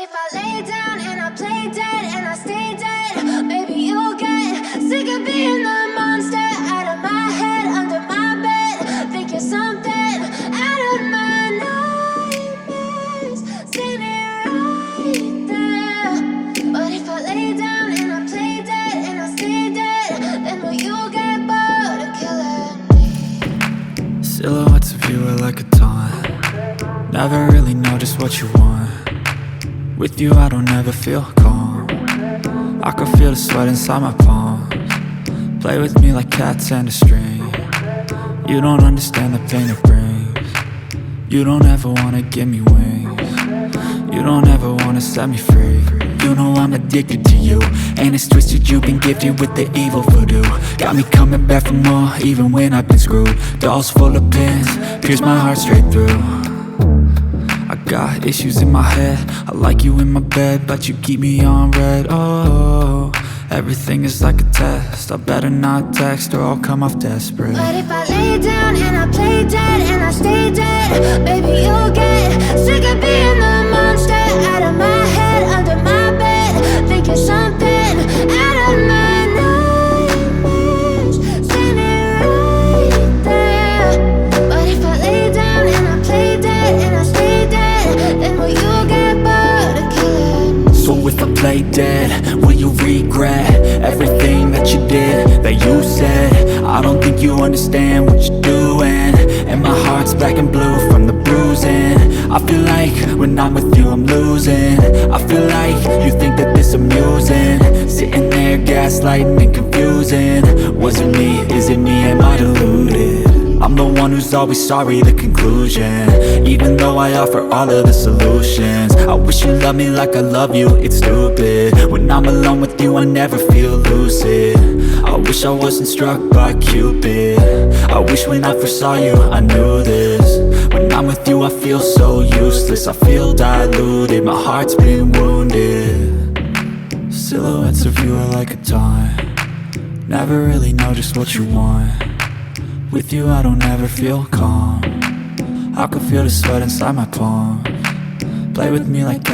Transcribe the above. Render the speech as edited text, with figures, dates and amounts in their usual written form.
if I lay down and I play dead and I stay dead, maybe you'll get sick of being the monster out of my head, under my bed. Think you're something out of my nightmares, standing right there. But if I lay down and I play dead and I stay dead, then will you get bored of killing me? Silhouettes of you are like a taunt. Never really know just what you want. With you I don't ever feel calm. I can feel the sweat inside my palms. Play with me like cats and a string. You don't understand the pain it brings. You don't ever wanna give me wings. You don't ever wanna set me free. You know I'm addicted to you, and it's twisted, you've been gifted with the evil voodoo. Got me coming back for more, even when I've been screwed. Dolls full of pins, pierce my heart straight through. I got issues in my head, I like you in my bed, but you keep me on red. Oh, everything is like a test, I better not text or I'll come off desperate. But if I lay down and I play dead and I stay dead, baby you'll get sick of being the monster out of my head, under my bed. Think you're something out of my nightmares, standing right there. But if I lay down and I play dead and I stay dead, then will you get bored of killing me? So if I play dead, will you regret everything that you did, that you said? I don't think you understand what you're doing, and my heart's black and blue from the bruising. I feel like when I'm with you I'm losing. I feel like you think that this amusing, sitting there gaslighting and confusing. Was it me? Is it me? Am I deluded? I'm the one who's always sorry, the conclusion, even though I offer all of the solutions. I wish you loved me like I love you, it's stupid. When I'm alone with you I never feel lucid. I wish I wasn't struck by Cupid. I wish when I first saw you I knew this. When I'm with you I feel so useless, I feel diluted, my heart's been wounded. Silhouettes of you are like a taunt. Never really know just what you want. With you I don't ever feel calm. I can feel the sweat inside my palms. Play with me like